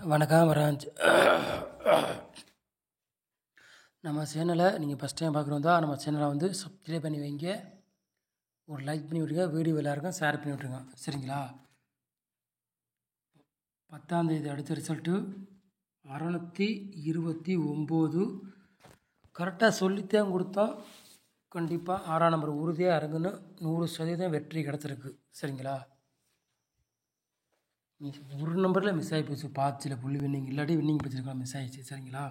வணக்கம் வராஞ்ச். நம்ம சேனலை நீங்கள் ஃபஸ்ட் டைம் பார்க்குறதா நம்ம சேனலை வந்து சப்ஸ்கிரைப் பண்ணி வைங்க, ஒரு லைக் பண்ணி விட்ருங்க, வீடியோ எல்லாருக்கும் ஷேர் பண்ணி விட்ருங்க. சரிங்களா? 10ஆம் தேதி அடுத்த ரிசல்ட்டு 629 கரெக்டாக சொல்லித்தான் கொடுத்தோம். கண்டிப்பாக 6ஆம் நம்பர் உறுதியாக இறங்குன்னு 100% வெற்றி கிடச்சிருக்கு. சரிங்களா? ஒரு நம்பரில் மிஸ் ஆகி போச்சு, பாச்சில் புள்ளி வின்னிங் இல்லாட்டி வின்னிங் வச்சுருக்கலாம், மிஸ் ஆகிடுச்சு. சரிங்களா?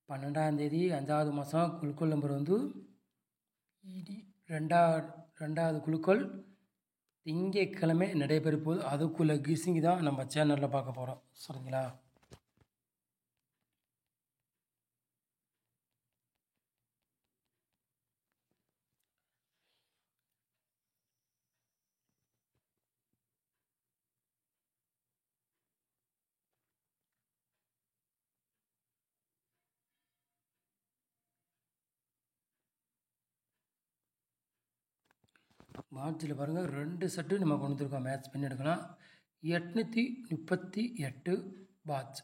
பன்னெண்டாம் தேதி 5வது மாதம் குழுக்கள் நம்பர் வந்து ரெண்டாவது குழுக்கள் திங்கட்கிழமை நடைபெற போது. அதுக்குள்ளே கிசிங் தான் நம்ம சேனலில் பார்க்க போகிறோம். சரிங்களா? மார்ச்சில் பாருங்கள், 2 செட்டு நம்ம கொண்டு வந்துருக்கோம். மேட்ச் பண்ணி எடுக்கலாம். 838 பாட்ச்,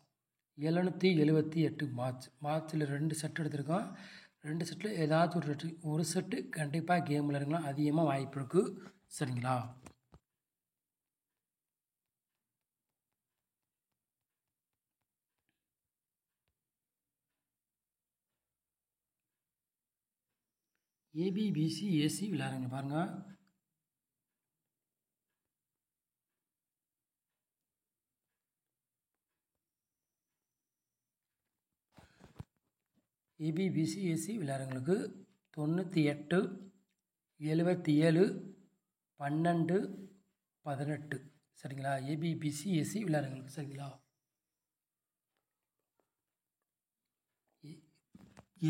778 மார்ச்சில் 2 செட் எடுத்திருக்கோம். 2 செட்டில் ஏதாச்சும் ஒரு செட்டு கண்டிப்பாக கேமில் இருக்கலாம், அதிகமாக வாய்ப்பு இருக்குது. சரிங்களா? ஏபிபிசி ஏசி விளையாடுங்க பாருங்கள். ஏபிபிசி ஏசி விளையாடுறவங்களுக்கு 98 77 12 18. சரிங்களா? ஏபிபிசி ஏசி விளையாடுறவங்களுக்கு. சரிங்களா?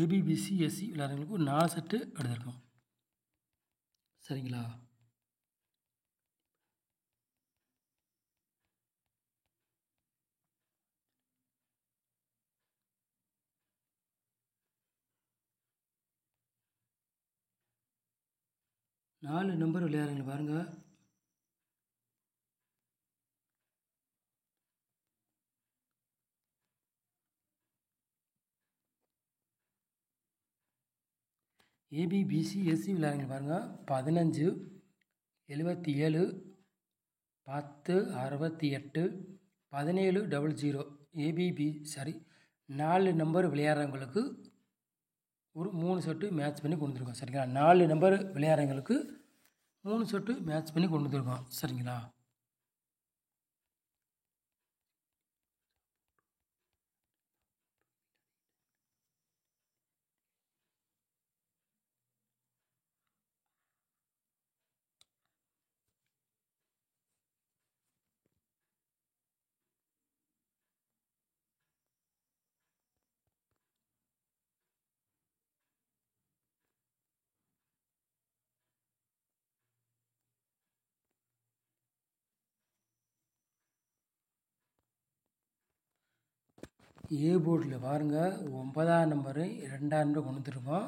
ஏபிபிசி ஏசி விளையாடுறவங்களுக்கு ஒரு 4 செட்டு எடுத்திருக்கோம். சரிங்களா? நாலு நம்பர் விளையாடுறவங்க பாருங்கள். ஏபிபிசி ஏசி விளையாடுறவங்க பாருங்கள். 15 77 10 68 17 00. 4 நம்பர் விளையாடுறவங்களுக்கு ஒரு 3 செட்டு மேட்ச் பண்ணி கொண்டு வந்துருக்கோம். சரிங்களா? 4 நம்பர் விளையாடுறவங்களுக்கு 3 செட்டு மேட்ச் பண்ணி கொண்டு வந்துருக்கோம். சரிங்களா? ஏ போர்டில் பாருங்கள், 9ஆம் நம்பரையும் 2ஆம் நம்பர் கொண்டு வந்துருக்கோம்.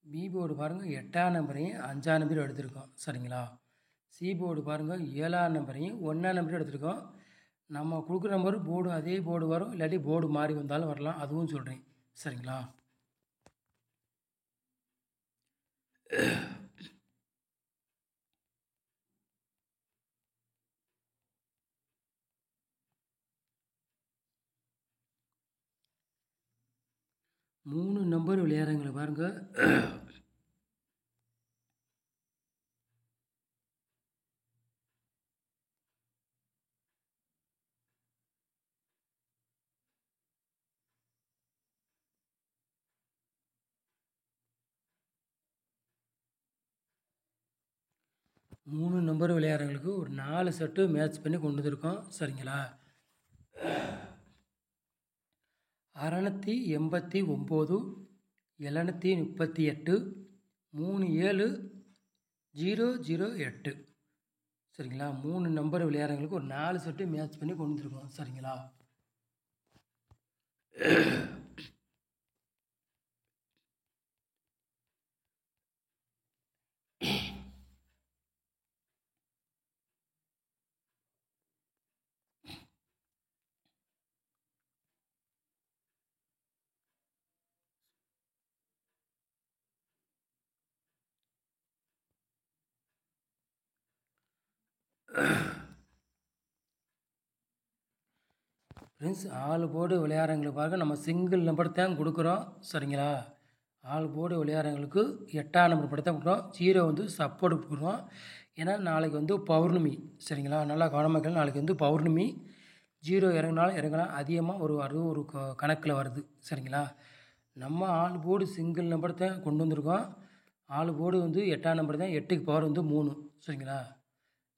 பி போர்டு பாருங்கள், 8ஆம் நம்பரையும் 5ஆம் நம்பரையும் எடுத்திருக்கோம். சரிங்களா? சி போர்டு பாருங்கள், 7ஆம் நம்பரையும் 1ஆம் நம்பரையும் எடுத்திருக்கோம். நம்ம கொடுக்குற நம்பர் போர்டு அதே போர்டு வரும், இல்லாட்டி போர்டு மாறி வந்தாலும் வரலாம், அதுவும் சொல்கிறேன். சரிங்களா? மூணு நம்பர் விளையாடுறவங்களை பாருங்கள். மூணு நம்பர் விளையாடுறவங்களுக்கு ஒரு 4 செட்டு மேட்ச் பண்ணி கொண்டு வந்துருக்கோம். சரிங்களா? 689 738 37008. சரிங்களா. 3 நம்பர் விளையாடுறவங்களுக்கு ஒரு 4 செட்டு மேட்ச் பண்ணி கொண்டு வந்துருக்கோம். சரிங்களா. ஃப்ரெண்ட்ஸ், 4 போர்டு விளையாடுறவங்களுக்கு பாருங்க, நம்ம சிங்கிள் நம்பர் தான் கொடுக்குறோம். சரிங்களா. 4 போர்டு விளையாடுறவங்களுக்கு 8ஆம் நம்பர் படி தான் கொடுக்குறோம். 0 வந்து சப்போர்ட் கொடுக்குறோம். ஏன்னா நாளைக்கு வந்து பௌர்ணமி. சரிங்களா. நல்லா கவனமாக நாளைக்கு வந்து பௌர்ணமி. 0 இறங்கினாலும் இறங்கலாம். அதிகமாக அதுவும் ஒரு கணக்கில் வருது. சரிங்களா. நம்ம 4 போர்டு சிங்கிள் நம்பர் தான் கொண்டு வந்திருக்கோம். 4 போர்டு வந்து 8ஆம் நம்பர் தான். 8க்கு பவர் வந்து 3. சரிங்களா.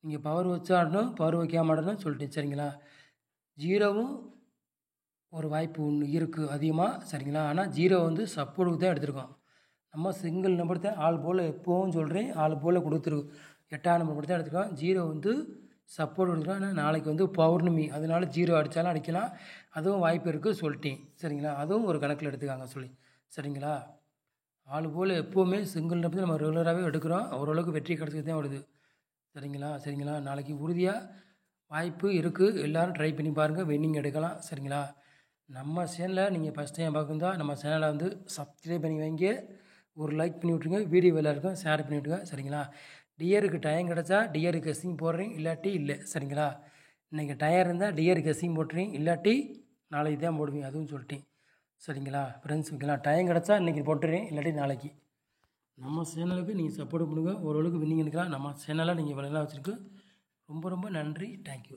நீங்கள் பவர் வச்சு ஆடணும், பவர் வைக்காம ஆடணும் சொல்லிட்டேன். சரிங்களா. 0வும் ஒரு வாய்ப்பு ஒன்று இருக்குது அதிகமாக. சரிங்களா. ஆனால் 0 வந்து சப்போர்ட்டுக்கு தான் எடுத்திருக்கோம். நம்ம சிங்கிள் நம்பர் தான் ஆள் போல் எப்போவும் சொல்கிறேன், ஆள் போல் கொடுத்துருக்கோம். 8ஆம் நம்பர் தான் எடுத்துருக்கோம். 0 வந்து சப்போர்ட் எடுத்துருக்கோம். ஆனால் நாளைக்கு வந்து பௌர்ணமி, அதனால 0 அடித்தாலும் அடிக்கலாம், அதுவும் வாய்ப்பு இருக்குது சொல்லிட்டேன். சரிங்களா. அதுவும் ஒரு கணக்கில் எடுத்துக்காங்க சொல்லி. சரிங்களா. ஆள் போல் எப்போவுமே சிங்கிள் நம்பர் நம்ம ரெகுலராகவே எடுக்கிறோம். ஓரளவுக்கு வெற்றி கிடச்சிட்டு தான் வருது. சரிங்களா. சரிங்களா. நாளைக்கு உறுதியாக வாய்ப்பு இருக்குது. எல்லோரும் ட்ரை பண்ணி பாருங்கள், வின்னிங் எடுக்கலாம். சரிங்களா. நம்ம சேனலில் நீங்கள் ஃபஸ்ட் டைம் பார்க்குறதா நம்ம சேனலை வந்து சப்ஸ்கிரைப் பண்ணி வைங்க, ஒரு லைக் பண்ணி விட்ருங்க, வீடியோ எல்லாருக்கும் ஷேர் பண்ணி விட்ருங்க. சரிங்களா. டியருக்கு டைம் கிடச்சா டியருக்கு கெஸ்ஸிங் போடுறேன், இல்லாட்டி இல்லை. சரிங்களா. இன்றைக்கி டயர் இருந்தால் டியருக்கு கெஸ்ஸிங் போட்டுறேன், இல்லாட்டி நாளைக்கு தான் போடுவேன், அதுவும் சொல்லிட்டேன். சரிங்களா. ஃப்ரெண்ட்ஸ், ஓகேங்களா. டைம் கிடச்சா இன்றைக்கி போட்டுறேன், இல்லாட்டி நாளைக்கு. நம்ம சேனலுக்கு நீங்கள் சப்போர்ட் பண்ணுங்கள், ஓரளவுக்கு வின்னிங் எடுக்கலாம். நம்ம சேனலை நீங்கள் விளையாட வச்சுருக்கு. ரொம்ப ரொம்ப நன்றி. தேங்க்யூ.